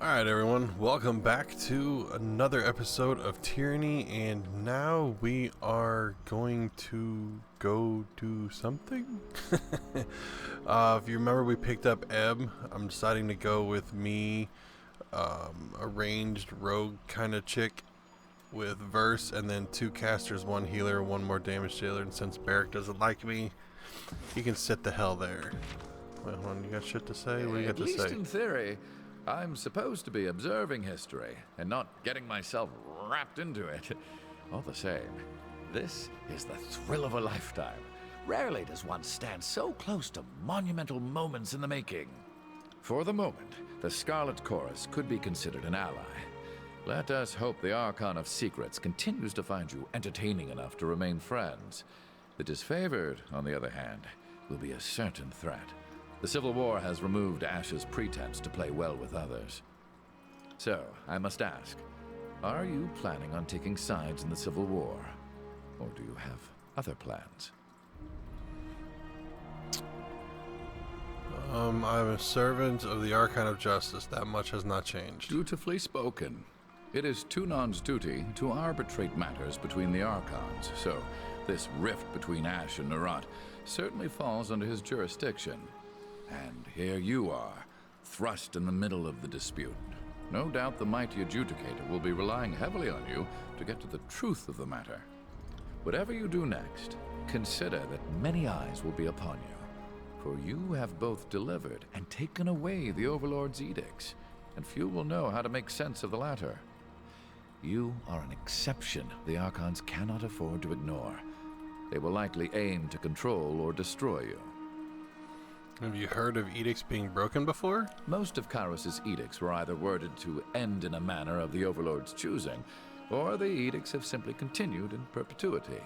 Alright everyone, welcome back to another episode of Tyranny, and now we are going to go do something? If you remember, we picked up Ebb. I'm deciding to go with me, a ranged rogue kind of chick with Verse, and then 2 casters, 1 healer, 1 more damage dealer, and since Barrick doesn't like me, he can sit the hell there. Wait, hold on, you got shit to say? What do you got to say? At least in theory, I'm supposed to be observing history and not getting myself wrapped into it. All the same, this is the thrill of a lifetime. Rarely does one stand so close to monumental moments in the making. For the moment, the Scarlet Chorus could be considered an ally. Let us hope the Archon of Secrets continues to find you entertaining enough to remain friends. The Disfavored, on the other hand, will be a certain threat. The Civil War has removed Ash's pretense to play well with others. So, I must ask, are you planning on taking sides in the Civil War? Or do you have other plans? I'm a servant of the Archon of Justice. That much has not changed. Dutifully spoken. It is Tunon's duty to arbitrate matters between the Archons, so this rift between Ash and Narat certainly falls under his jurisdiction. And here you are, thrust in the middle of the dispute. No doubt the mighty adjudicator will be relying heavily on you to get to the truth of the matter. Whatever you do next, consider that many eyes will be upon you. For you have both delivered and taken away the Overlord's edicts, and few will know how to make sense of the latter. You are an exception the Archons cannot afford to ignore. They will likely aim to control or destroy you. Have you heard of edicts being broken before? Most of Kairos' edicts were either worded to end in a manner of the Overlord's choosing, or the edicts have simply continued in perpetuity.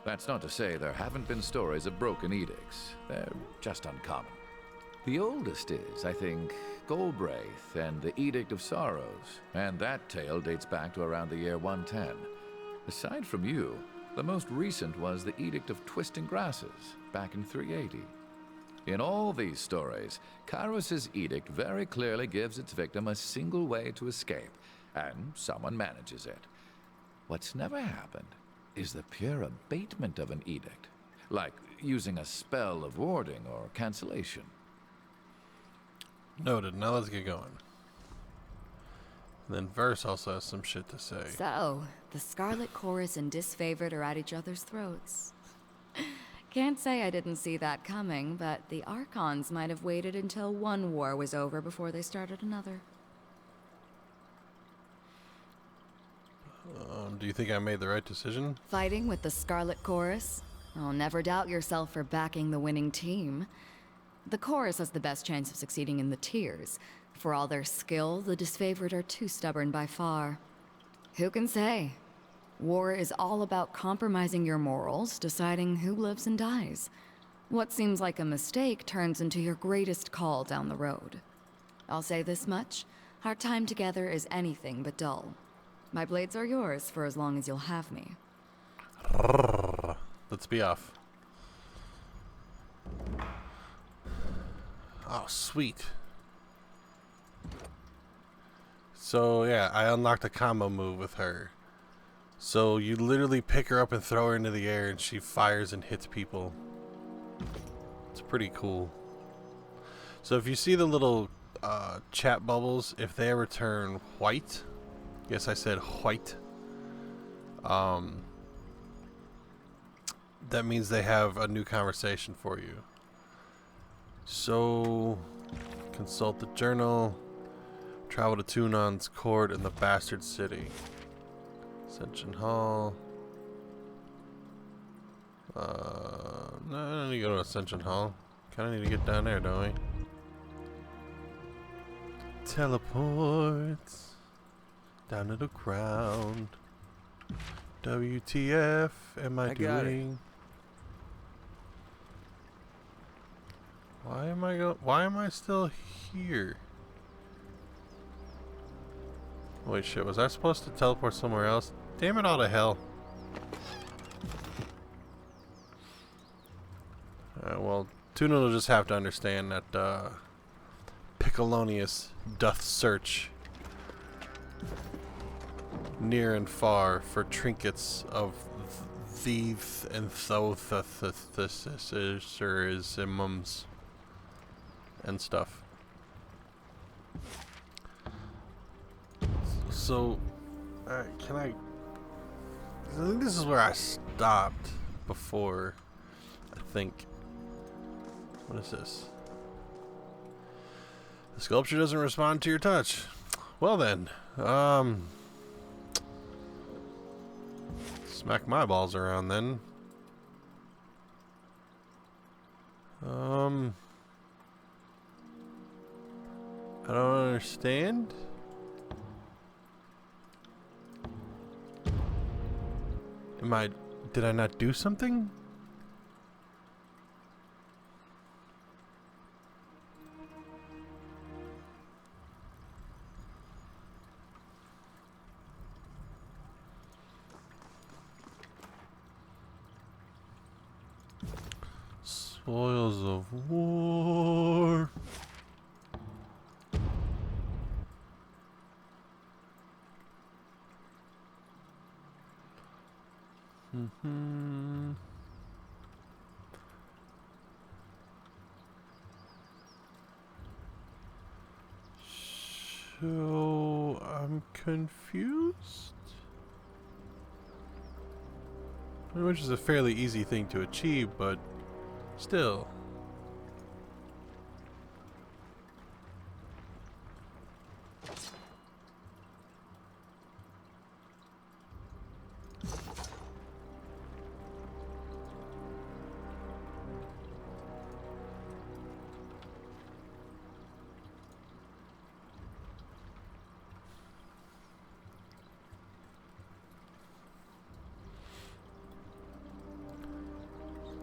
That's not to say there haven't been stories of broken edicts. They're just uncommon. The oldest is, I think, Golbraith and the Edict of Sorrows, and that tale dates back to around the year 110. Aside from you, the most recent was the Edict of Twisting Grasses, back in 380. In all these stories, Kairos' edict very clearly gives its victim a single way to escape, and someone manages it. What's never happened is the pure abatement of an edict, like using a spell of warding or cancellation. Noted. Now let's get going. Then Verse also has some shit to say. So, the Scarlet Chorus and Disfavored are at each other's throats. Can't say I didn't see that coming, but the Archons might have waited until one war was over before they started another. Do you think I made the right decision? Fighting with the Scarlet Chorus? I'll never doubt yourself for backing the winning team. The Chorus has the best chance of succeeding in the tiers. For all their skill, the Disfavored are too stubborn by far. Who can say? War is all about compromising your morals, deciding who lives and dies. What seems like a mistake turns into your greatest call down the road. I'll say this much, our time together is anything but dull. My blades are yours for as long as you'll have me. Let's be off. Oh, sweet. So, yeah, I unlocked a combo move with her. So you literally pick her up and throw her into the air and she fires and hits people. It's pretty cool. So if you see the little chat bubbles, if they ever turn white, yes I said white, that means they have a new conversation for you. So consult the journal, travel to Tunon's court in the Bastard City. Ascension Hall. No, I don't need to go to Ascension Hall. Kinda need to get down there, don't we? Teleports down to the ground. WTF am I doing? Why am I still here? Wait, shit, was I supposed to teleport somewhere else? Damn it all to hell. Well, Tunon will just have to understand that Pickleonius doth search near and far for trinkets of thieves and thotherisms and stuff. So, can I think this is where I stopped before. I think. What is this? The sculpture doesn't respond to your touch. Well then, smack my balls around then. I don't understand. Did I not do something? Spoils of war. So I'm confused. Which is a fairly easy thing to achieve, but still.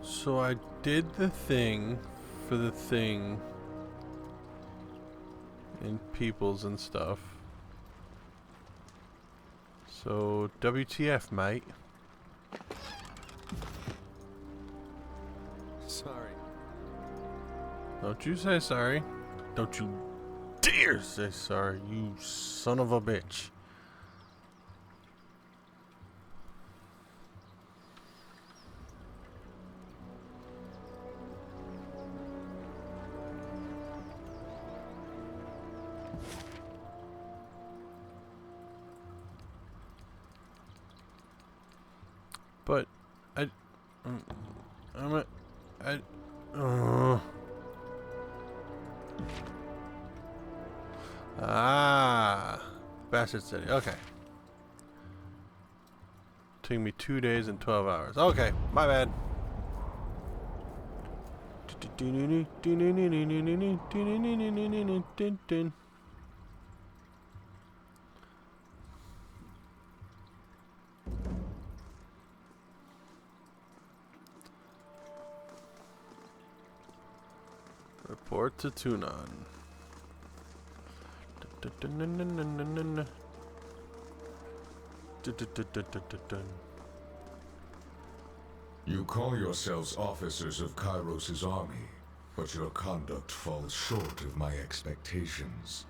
So I did the thing for the thing in peoples and stuff. So WTF, mate? Sorry. Don't you say sorry. Don't you dare say sorry, you son of a bitch. But Bastard City. Okay. Took me 2 days and 12 hours. Okay, my bad. Report to Tunon. You call yourselves officers of Kairos' army, but your conduct falls short of my expectations.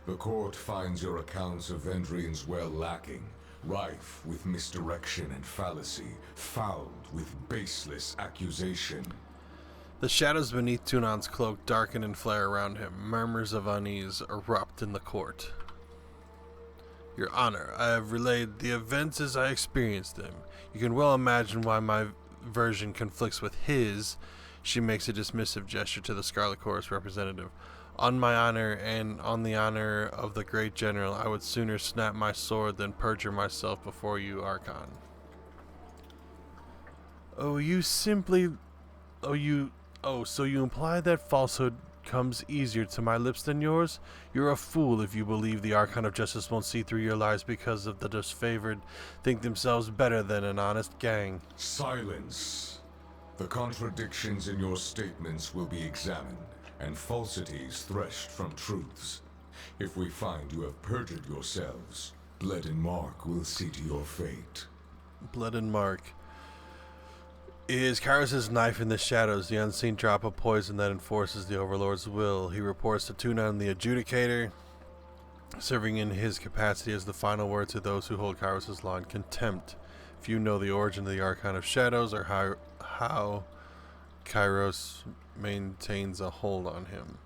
The court finds your accounts of Vendrien's well lacking, rife with misdirection and fallacy, fouled with baseless accusation. The shadows beneath Tunon's cloak darken and flare around him. Murmurs of unease erupt in the court. Your Honor, I have relayed the events as I experienced them. You can well imagine why my version conflicts with his. She makes a dismissive gesture to the Scarlet Chorus representative. On my honor and on the honor of the great general, I would sooner snap my sword than perjure myself before you, Archon. So you imply that falsehood comes easier to my lips than yours? You're a fool if you believe the Archon of Justice won't see through your lies because of the disfavored think themselves better than an honest gang. Silence. The contradictions in your statements will be examined, and falsities threshed from truths. If we find you have perjured yourselves, Blood and Mark will see to your fate. Blood and Mark. Is Kairos' knife in the shadows, the unseen drop of poison that enforces the Overlord's will? He reports to Tunon, the adjudicator. serving in his capacity as the final word to those who hold Kairos' law in contempt. Few know the origin of the Archon of Shadows or how Kairos maintains a hold on him.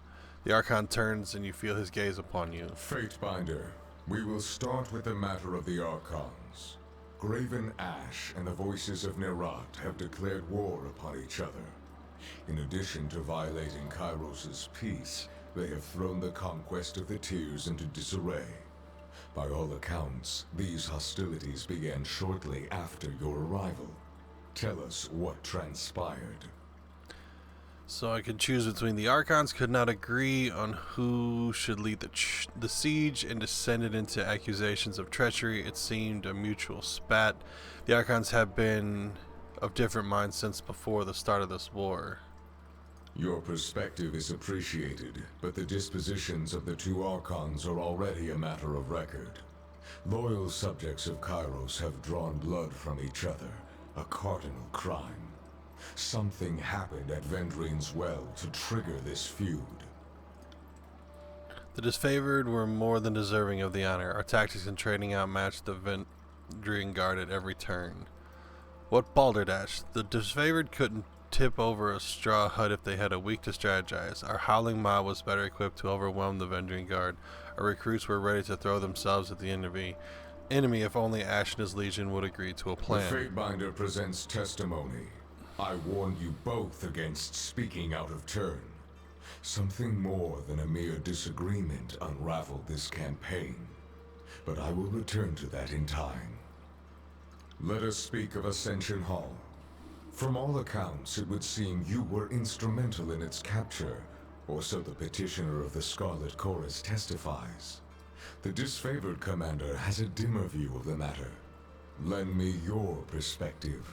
The Archon turns and you feel his gaze upon you. Fatebinder, we will start with the matter of the Archons. Graven Ash and the Voices of Nerat have declared war upon each other. In addition to violating Kairos' peace, they have thrown the conquest of the Tears into disarray. By all accounts, these hostilities began shortly after your arrival. Tell us what transpired. So I could choose between the Archons could not agree on who should lead the siege and descended into accusations of treachery. It seemed a mutual spat. The Archons have been of different minds since before the start of this war. Your perspective is appreciated, but the dispositions of the two Archons are already a matter of record. Loyal subjects of Kairos have drawn blood from each other, a cardinal crime. Something happened at Vendrien's well to trigger this feud. The Disfavored were more than deserving of the honor. Our tactics in trading outmatched the Vendrien guard at every turn. What balderdash! The Disfavored couldn't tip over a straw hut if they had a week to strategize. Our howling mob was better equipped to overwhelm the Vendrien guard. Our recruits were ready to throw themselves at the enemy if only Ash and his legion would agree to a plan. The Fatebinder presents testimony. I warned you both against speaking out of turn. Something more than a mere disagreement unraveled this campaign. But I will return to that in time. Let us speak of Ascension Hall. From all accounts, it would seem you were instrumental in its capture, or so the petitioner of the Scarlet Chorus testifies. The Disfavored commander has a dimmer view of the matter. Lend me your perspective.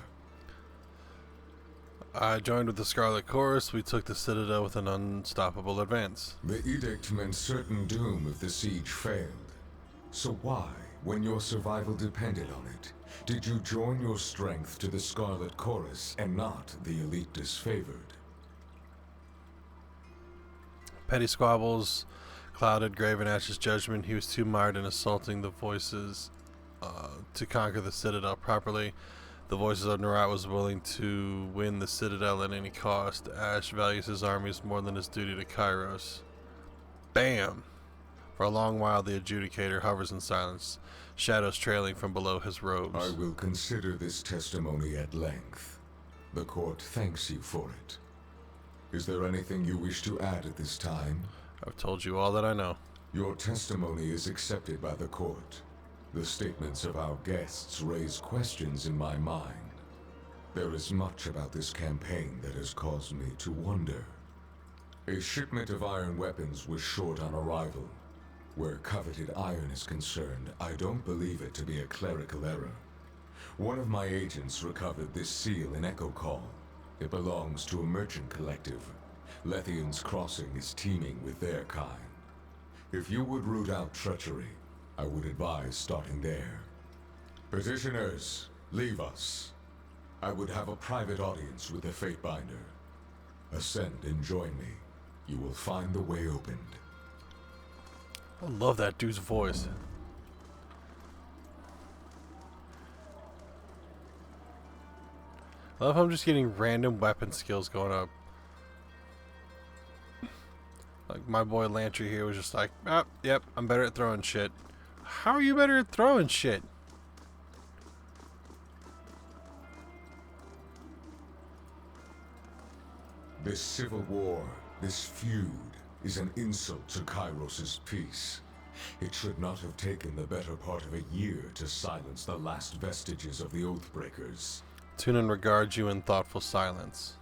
I joined with the Scarlet Chorus. We took the Citadel with an unstoppable advance. The edict meant certain doom if the siege failed. So why, when your survival depended on it, did you join your strength to the Scarlet Chorus and not the elite Disfavored? Petty squabbles clouded Graven Ash's judgment. He was too mired in assaulting the Voices to conquer the Citadel properly. The Voices of Nerat was willing to win the Citadel at any cost. Ash values his armies more than his duty to Kairos. Bam! For a long while the Adjudicator hovers in silence, shadows trailing from below his robes. I will consider this testimony at length. The court thanks you for it. Is there anything you wish to add at this time? I've told you all that I know. Your testimony is accepted by the court. The statements of our guests raise questions in my mind. There is much about this campaign that has caused me to wonder. A shipment of iron weapons was short on arrival. Where coveted iron is concerned, I don't believe it to be a clerical error. One of my agents recovered this seal in Echo Call. It belongs to a merchant collective. Lethian's Crossing is teeming with their kind. If you would root out treachery, I would advise starting there. Petitioners, leave us. I would have a private audience with the Fatebinder. Ascend and join me. You will find the way opened. I love that dude's voice. I love how I'm just getting random weapon skills going up. Like my boy Lantry here was just like, oh, yep, I'm better at throwing shit. How are you better at throwing shit? This civil war, this feud, is an insult to Kairos' peace. It should not have taken the better part of a year to silence the last vestiges of the Oathbreakers. Tunon regards you in thoughtful silence.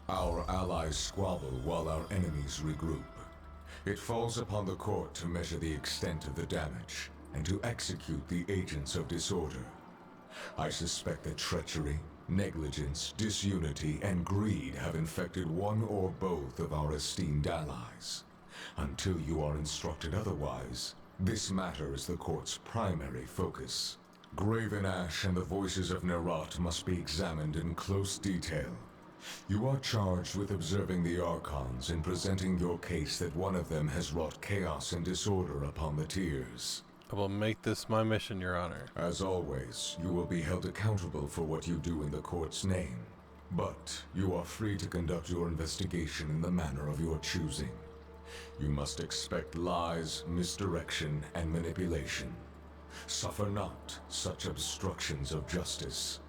Our allies squabble while our enemies regroup. It falls upon the court to measure the extent of the damage and to execute the agents of disorder. I suspect that treachery, negligence, disunity, and greed have infected one or both of our esteemed allies. Until you are instructed otherwise, this matter is the court's primary focus. Graven Ash and the Voices of Nerat must be examined in close detail. You are charged with observing the Archons and presenting your case that one of them has wrought chaos and disorder upon the Tiers. I will make this my mission, Your Honor. As always, you will be held accountable for what you do in the court's name. But you are free to conduct your investigation in the manner of your choosing. You must expect lies, misdirection, and manipulation. Suffer not such obstructions of justice.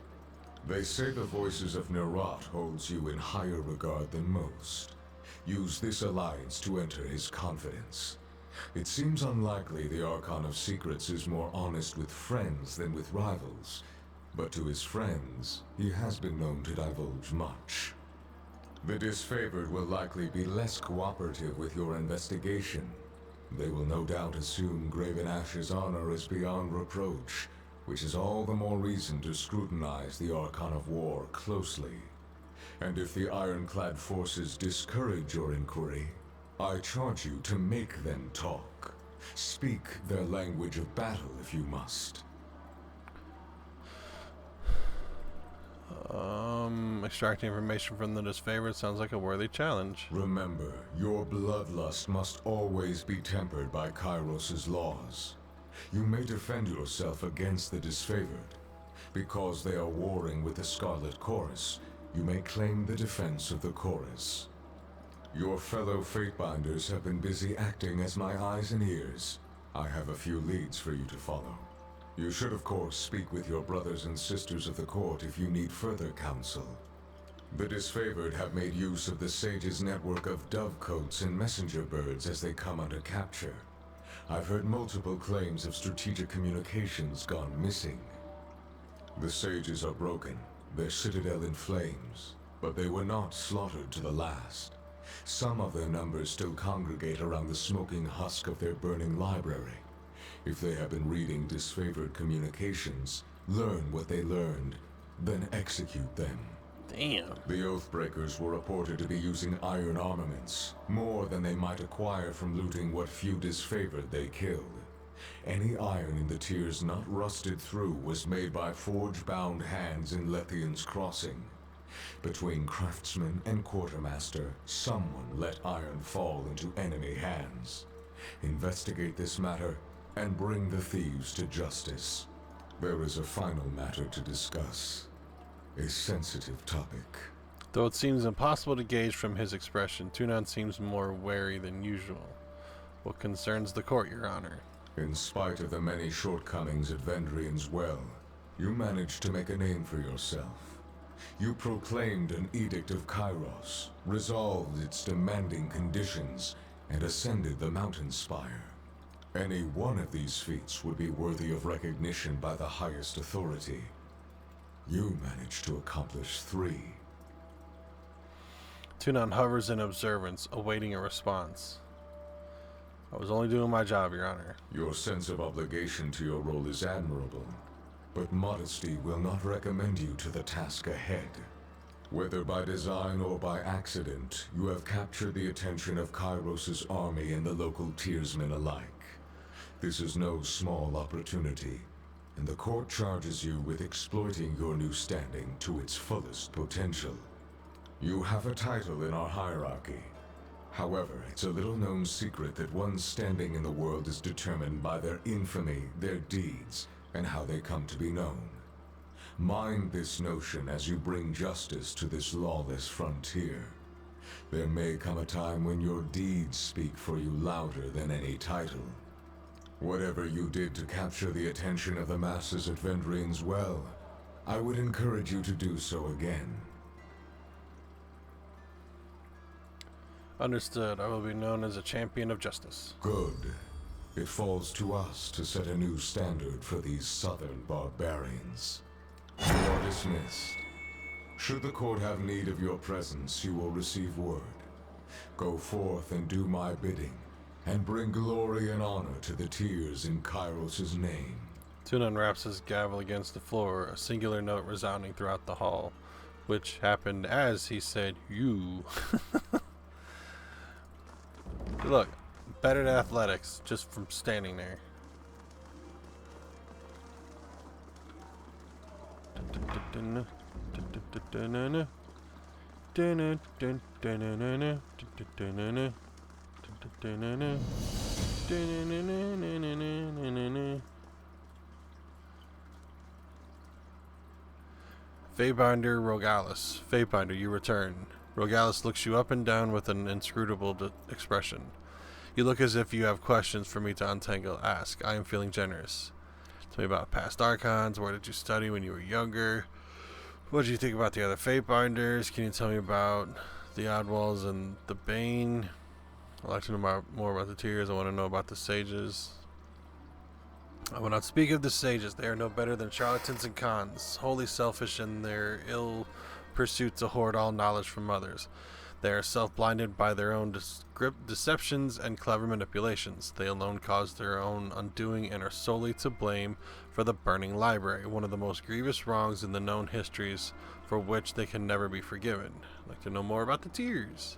They say the voices of Nerat holds you in higher regard than most. Use this alliance to enter his confidence. It seems unlikely the Archon of Secrets is more honest with friends than with rivals, but to his friends, he has been known to divulge much. The Disfavored will likely be less cooperative with your investigation. They will no doubt assume Graven Ash's honor is beyond reproach, which is all the more reason to scrutinize the Archon of War closely. And if the ironclad forces discourage your inquiry, I charge you to make them talk. Speak their language of battle if you must. Extracting information from the Disfavored sounds like a worthy challenge. Remember, your bloodlust must always be tempered by Kairos' laws. You may defend yourself against the Disfavored. Because they are warring with the Scarlet Chorus, you may claim the defense of the Chorus. Your fellow Fatebinders have been busy acting as my eyes and ears. I have a few leads for you to follow. You should, of course, speak with your brothers and sisters of the court if you need further counsel. The Disfavored have made use of the Sage's network of dovecotes and messenger birds as they come under capture. I've heard multiple claims of strategic communications gone missing. The Sages are broken, their citadel in flames, but they were not slaughtered to the last. Some of their numbers still congregate around the smoking husk of their burning library. If they have been reading Disfavored communications, learn what they learned, then execute them. Damn. The Oathbreakers were reported to be using iron armaments, more than they might acquire from looting what few Disfavored they killed. Any iron in the Tiers not rusted through was made by forge-bound hands in Lethian's Crossing. Between craftsman and quartermaster, someone let iron fall into enemy hands. Investigate this matter and bring the thieves to justice. There is a final matter to discuss. A sensitive topic. Though it seems impossible to gauge from his expression, Tunon seems more wary than usual. What concerns the court, Your Honor? In spite of the many shortcomings at Vendrien's well, you managed to make a name for yourself. You proclaimed an Edict of Kairos, resolved its demanding conditions, and ascended the mountain spire. Any one of these feats would be worthy of recognition by the highest authority. You managed to accomplish 3. Tunon hovers in observance, awaiting a response. I was only doing my job, Your Honor. Your sense of obligation to your role is admirable, but modesty will not recommend you to the task ahead. Whether by design or by accident, you have captured the attention of Kairos' army and the local Tiersmen alike. This is no small opportunity, and the court charges you with exploiting your new standing to its fullest potential. You have a title in our hierarchy. However, it's a little-known secret that one's standing in the world is determined by their infamy, their deeds, and how they come to be known. Mind this notion as you bring justice to this lawless frontier. There may come a time when your deeds speak for you louder than any title. Whatever you did to capture the attention of the masses at Vendrien's well, I would encourage you to do so again. Understood. I will be known as a champion of justice. Good. It falls to us to set a new standard for these southern barbarians. You are dismissed. Should the court have need of your presence, you will receive word. Go forth and do my bidding, and bring glory and honor to the Tiers in Kairos' name. Tunon raps his gavel against the floor, a singular note resounding throughout the hall, which happened as he said, "You." Look, better at athletics just from standing there. Feybinder Rogalis. Feybinder, you return. Rogalis looks you up and down with an inscrutable expression. You look as if you have questions for me to untangle. Ask. I am feeling generous. Tell me about past Archons. Where did you study when you were younger? What did you think about the other Feytbinders? Can you tell me about the Oddwalls and the Bane? I'd like to know more about the Tears. I want to know about the Sages. I will not speak of the Sages. They are no better than charlatans and cons, wholly selfish in their ill pursuit to hoard all knowledge from others. They are self-blinded by their own deceptions and clever manipulations. They alone cause their own undoing and are solely to blame for the burning library, one of the most grievous wrongs in the known histories for which they can never be forgiven. I'd like to know more about the Tears.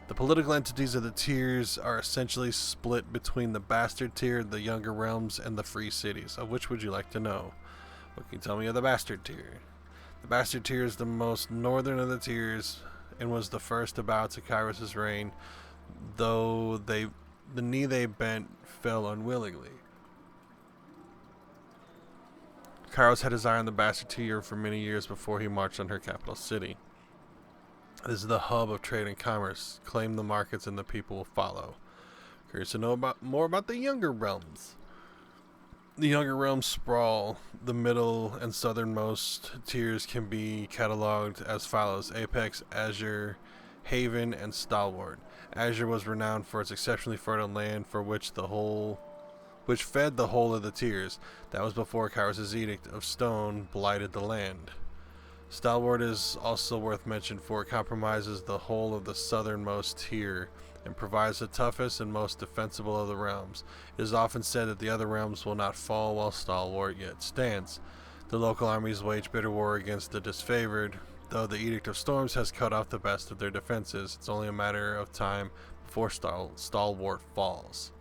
The political entities of the Tiers are essentially split between the Bastard Tier, the Younger Realms, and the Free Cities. Of which would you like to know? What can you tell me of the Bastard Tier? The Bastard Tier is the most northern of the Tiers and was the first to bow to Kairos' reign, though the knee they bent fell unwillingly. Kairos had his eye on the Bastard Tier for many years before he marched on her capital city. This is the hub of trade and commerce. Claim the markets and the people will follow. Curious to know more about the Younger Realms. The Younger Realms sprawl. The middle and southernmost tiers can be cataloged as follows: Apex, Azure, Haven, and Stalwart. Azure was renowned for its exceptionally fertile land, which fed the whole of the tiers. That was before Kairos' Edict of Stone blighted the land. Stalwart is also worth mention, for it compromises the whole of the southernmost tier and provides the toughest and most defensible of the realms. It is often said that the other realms will not fall while Stalwart yet stands. The local armies wage bitter war against the Disfavored. Though the Edict of Storms has cut off the best of their defenses, it's only a matter of time before Stalwart falls.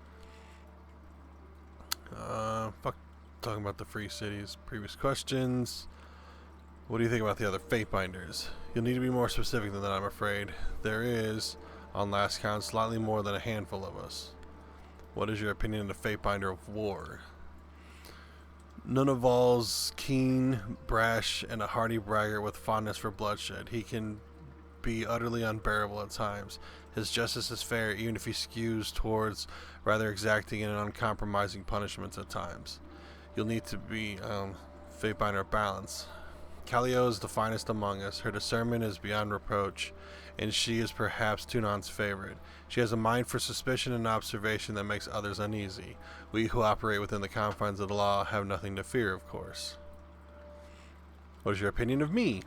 Talking about the Free Cities. Previous questions. What do you think about the other Feytbinders? You'll need to be more specific than that, I'm afraid. There is, on last count, slightly more than a handful of us. What is your opinion of the Feytbinder of War? Nunaval's keen, brash, and a hardy braggart with fondness for bloodshed. He can be utterly unbearable at times. His justice is fair, even if he skews towards rather exacting and uncompromising punishments at times. You'll need to be Feytbinder of balance. Callio is the finest among us. Her discernment is beyond reproach, and she is perhaps Tunon's favorite. She has a mind for suspicion and observation that makes others uneasy. We who operate within the confines of the law have nothing to fear, of course. What is your opinion of me?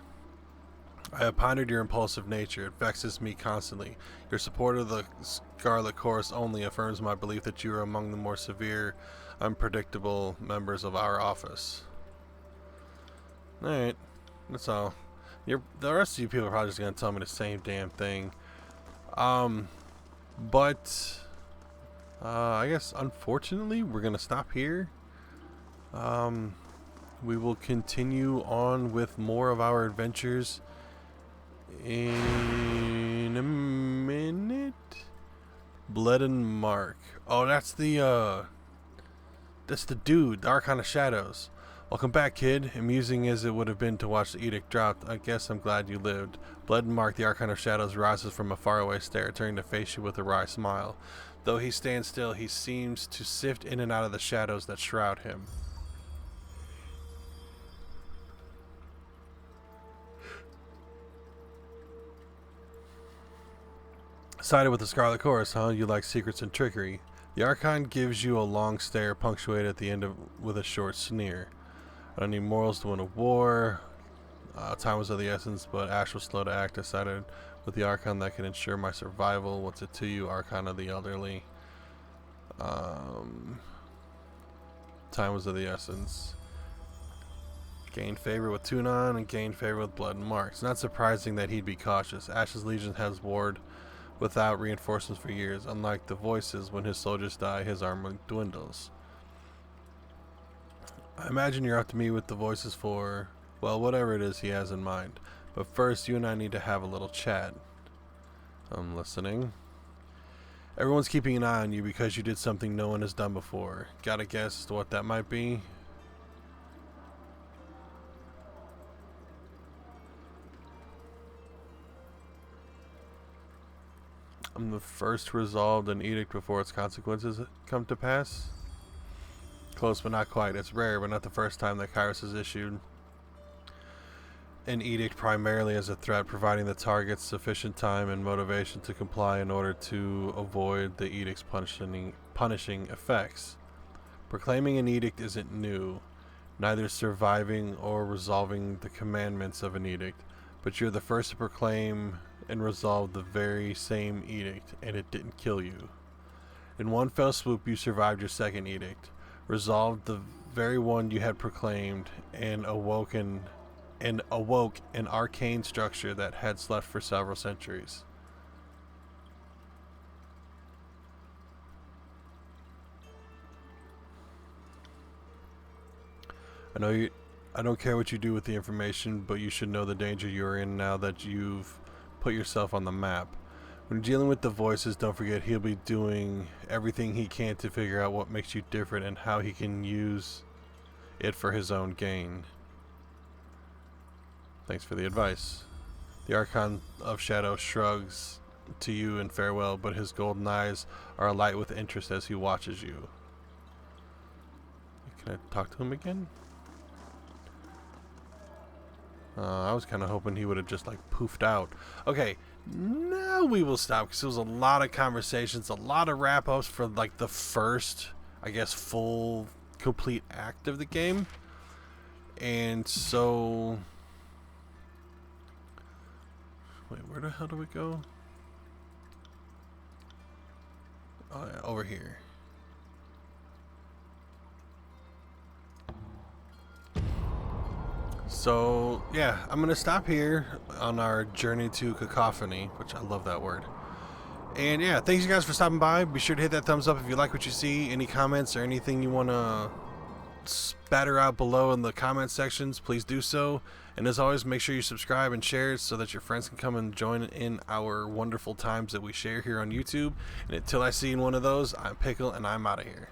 I have pondered your impulsive nature. It vexes me constantly. Your support of the Scarlet Chorus only affirms my belief that you are among the more severe, unpredictable members of our office. Alright, that's all. The rest of you people are probably just going to tell me the same damn thing. But I guess unfortunately we're going to stop here. We will continue on with more of our adventures in a minute. Blood and Mark. Oh, that's the dude, the Archon of Shadows. Welcome back, kid. Amusing as it would have been to watch the edict dropped, I guess I'm glad you lived. Blood and Mark, the Archon of Shadows, rises from a faraway stare, turning to face you with a wry smile. Though he stands still, he seems to sift in and out of the shadows that shroud him. Sided with the Scarlet Chorus, huh? You like secrets and trickery. The Archon gives you a long stare, punctuated at the end with a short sneer. I don't need morals to win a war. Time was of the essence, but Ash was slow to act. I sided with the Archon that can ensure my survival. What's it to you, Archon of the elderly? Time was of the essence. Gained favor with Tunon and gained favor with Blood and Mark. It's not surprising that he'd be cautious. Ash's Legion has warred without reinforcements for years. Unlike the Voices, when his soldiers die, his armor dwindles. I imagine you're up to me with the Voices for, well, whatever it is he has in mind. But first, you and I need to have a little chat. I'm listening. Everyone's keeping an eye on you because you did something no one has done before. Got a guess as to what that might be? I'm the first to resolve an edict before its consequences come to pass. Close but not quite. It's rare, but not the first time that Kairos has issued an edict primarily as a threat, providing the targets sufficient time and motivation to comply in order to avoid the edict's punishing effects. Proclaiming an edict isn't new, neither surviving or resolving the commandments of an edict, but you're the first to proclaim and resolve the very same edict, and it didn't kill you. In one fell swoop, you survived your second edict, resolved the very one you had proclaimed, and awoke an arcane structure that had slept for several centuries. I don't care what you do with the information, but you should know the danger you're in now that you've put yourself on the map. When dealing with the voices, don't forget he'll be doing everything he can to figure out what makes you different and how he can use it for his own gain. Thanks for the advice. The Archon of Shadow shrugs to you in farewell, but his golden eyes are alight with interest as he watches you. Can I talk to him again? I was kind of hoping he would have just like poofed out. Okay, now we will stop because it was a lot of conversations, a lot of wrap-ups for like the first, I guess, full, complete act of the game. And so... Wait, where the hell do we go? Oh yeah, over here. So, yeah, I'm going to stop here on our journey to Cacophony, which I love that word. And yeah, thanks you guys for stopping by. Be sure to hit that thumbs up if you like what you see. Any comments or anything you want to spatter out below in the comment sections, please do so. And as always, make sure you subscribe and share so that your friends can come and join in our wonderful times that we share here on YouTube. And until I see you in one of those, I'm Pickle, and I'm out of here.